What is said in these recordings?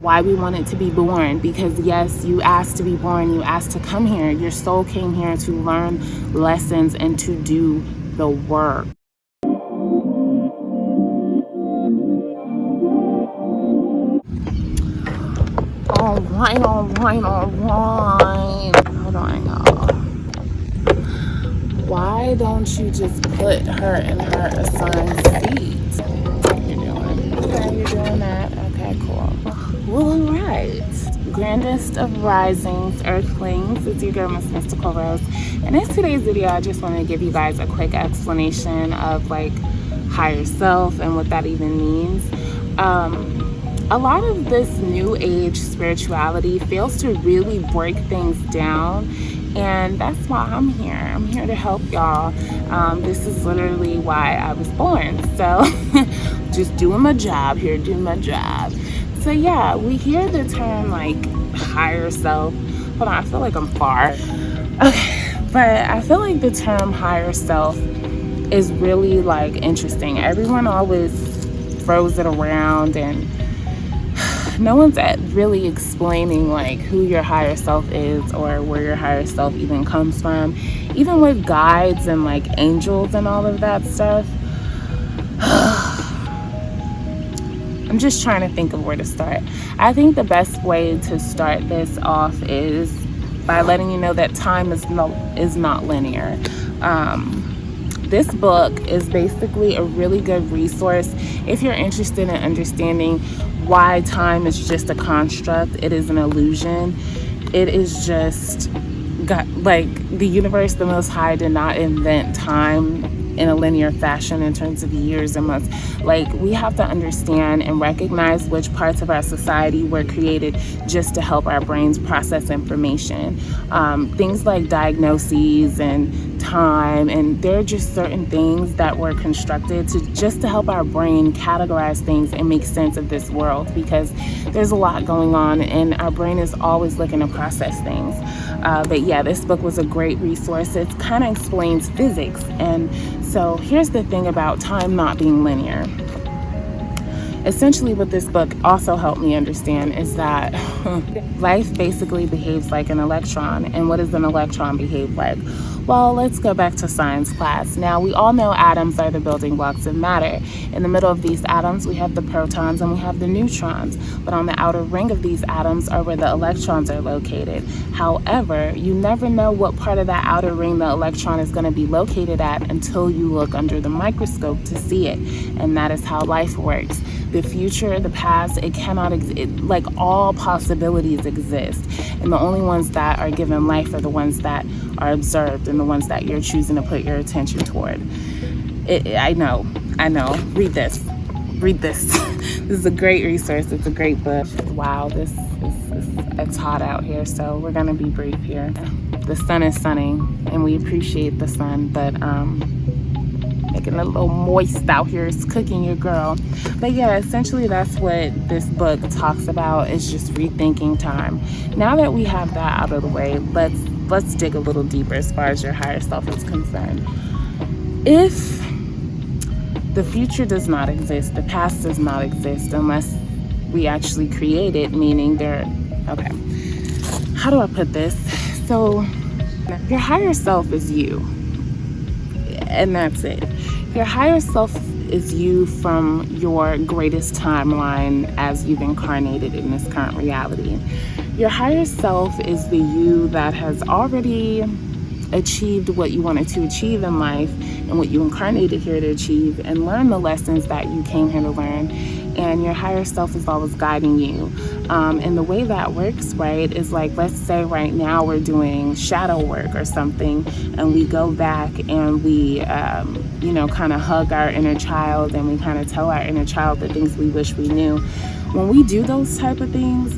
why we wanted to be born, because yes, you asked to be born, you asked to come here. Your soul came here to learn lessons and to do the work. All right. Hold on, y'all. Why don't you just put her in her assigned seat? You're doing. Okay, you're doing that. Okay, cool. Well, all right. Grandest of risings, earthlings. It's your girl, Miss Mystical Rose. And in today's video, I just want to give you guys a quick explanation of like higher self and what that even means. A lot of this new age spirituality fails to really break things down, and that's why I'm here. I'm here to help y'all. This is literally why I was born. So just doing my job here, doing my job. So yeah, we hear the term like higher self. Hold on, I feel like I'm far. Okay, but I feel like the term higher self is really like interesting. Everyone always throws it around, and no one's really explaining like who your higher self is or where your higher self even comes from. Even with guides and like angels and all of that stuff, I'm just trying to think of where to start. I think the best way to start this off is by letting you know that time is not linear. This book is basically a really good resource if you're interested in understanding why time is just a construct. It is an illusion. It is just the universe, the Most High, did not invent time in a linear fashion in terms of years and months. Like, we have to understand and recognize which parts of our society were created just to help our brains process information. Things like diagnoses and time, and there are just certain things that were constructed to help our brain categorize things and make sense of this world, because there's a lot going on and our brain is always looking to process things. But yeah, this book was a great resource. It kind of explains physics. And so here's the thing about time not being linear. Essentially, what this book also helped me understand is that life basically behaves like an electron. And what does an electron behave like? Well, let's go back to science class. Now, we all know atoms are the building blocks of matter. In the middle of these atoms, we have the protons and we have the neutrons. But on the outer ring of these atoms are where the electrons are located. However, you never know what part of that outer ring the electron is going to be located at until you look under the microscope to see it. And that is how life works. The future, the past, it cannot exist. Like, all possibilities exist. And the only ones that are given life are the ones that are observed and the ones that you're choosing to put your attention toward. I know. Read this. This is a great resource. It's a great book. Wow, it's hot out here, so we're gonna be brief here. The sun is sunning, and we appreciate the sun, but making it a little moist out here. It's cooking your girl. But yeah, essentially that's what this book talks about, is just rethinking time. Now that we have that out of the way, let's dig a little deeper as far as your higher self is concerned. If the future does not exist, the past does not exist unless we actually create it, meaning okay, how do I put this? So your higher self is you, and that's it. Your higher self is you from your greatest timeline as you've incarnated in this current reality. Your higher self is the you that has already achieved what you wanted to achieve in life and what you incarnated here to achieve, and learn the lessons that you came here to learn. And your higher self is always guiding you. And the way that works, right, is like, let's say right now we're doing shadow work or something, and we go back and we, kind of hug our inner child, and we kind of tell our inner child the things we wish we knew. When we do those type of things,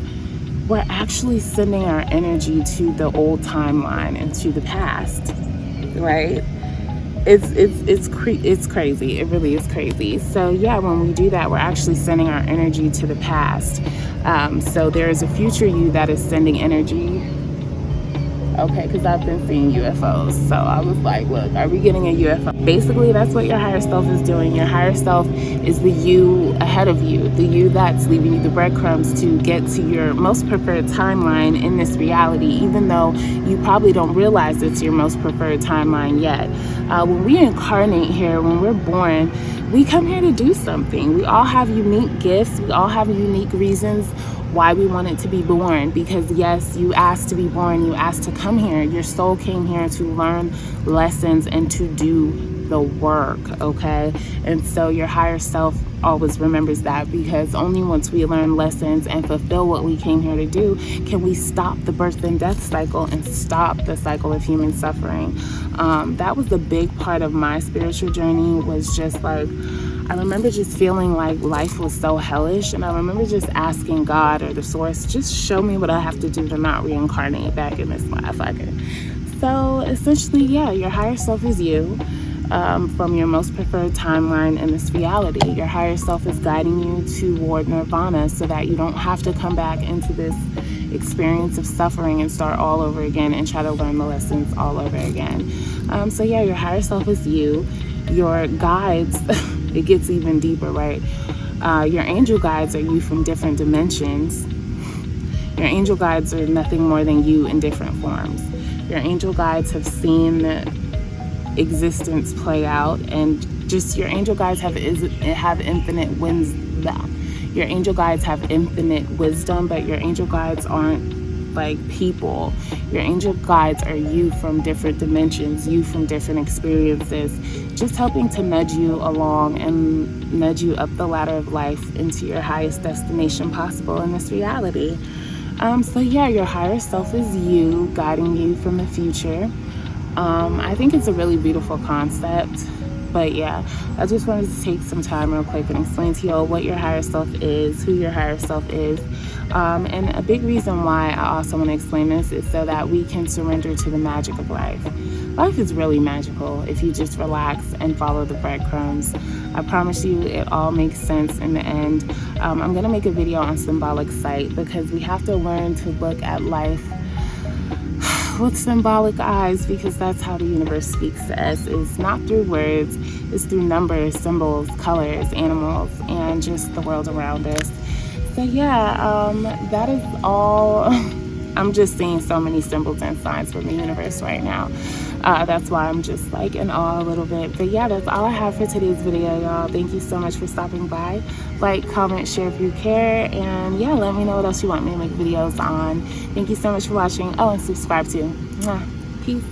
we're actually sending our energy to the old timeline and to the past, right? It's crazy. It really is crazy. So yeah, when we do that, we're actually sending our energy to the past. So there is a future you that is sending energy okay, because I've been seeing UFOs. So I was like, look, are we getting a UFO? Basically, that's what your higher self is doing. Your higher self is the you ahead of you, the you that's leaving you the breadcrumbs to get to your most preferred timeline in this reality, even though you probably don't realize it's your most preferred timeline yet. When we incarnate here, when we're born, we come here to do something. We all have unique gifts. We all have unique reasons why we wanted to be born, because yes, you asked to be born, you asked to come here. Your soul came here to learn lessons and to do the work, okay? And so your higher self always remembers that, because only once we learn lessons and fulfill what we came here to do can we stop the birth and death cycle and stop the cycle of human suffering. That was the big part of my spiritual journey, was just like, I remember just feeling like life was so hellish, and I remember just asking God or the source, just show me what I have to do to not reincarnate back in this motherfucker. So essentially, yeah, your higher self is you, from your most preferred timeline in this reality. Your higher self is guiding you toward nirvana so that you don't have to come back into this experience of suffering and start all over again and try to learn the lessons all over again. So yeah, your higher self is you. Your guides, it gets even deeper, right? Your angel guides are you from different dimensions. Your angel guides are nothing more than you in different forms. Your angel guides have seen existence play out, and just your angel guides have infinite wisdom. Your angel guides have infinite wisdom, but your angel guides aren't like people. Your angel guides are you from different dimensions, you from different experiences, just helping to nudge you along and nudge you up the ladder of life into your highest destination possible in this reality. So yeah, your higher self is you, guiding you from the future. I think it's a really beautiful concept. But yeah, I just wanted to take some time real quick and explain to you all what your higher self is, who your higher self is. And a big reason why I also want to explain this is so that we can surrender to the magic of life. Life is really magical if you just relax and follow the breadcrumbs. I promise you it all makes sense in the end. I'm going to make a video on symbolic sight, because we have to learn to look at life with symbolic eyes, because that's how the universe speaks to us. It's not through words, it's through numbers, symbols, colors, animals, and just the world around us. So yeah, that is all. I'm just seeing so many symbols and signs from the universe right now. That's why I'm just like in awe a little bit. But yeah, that's all I have for today's video, y'all. Thank you so much for stopping by. Like, comment, share if you care, and yeah, let me know what else you want me to make videos on. Thank you so much for watching. Oh, and subscribe too. Peace.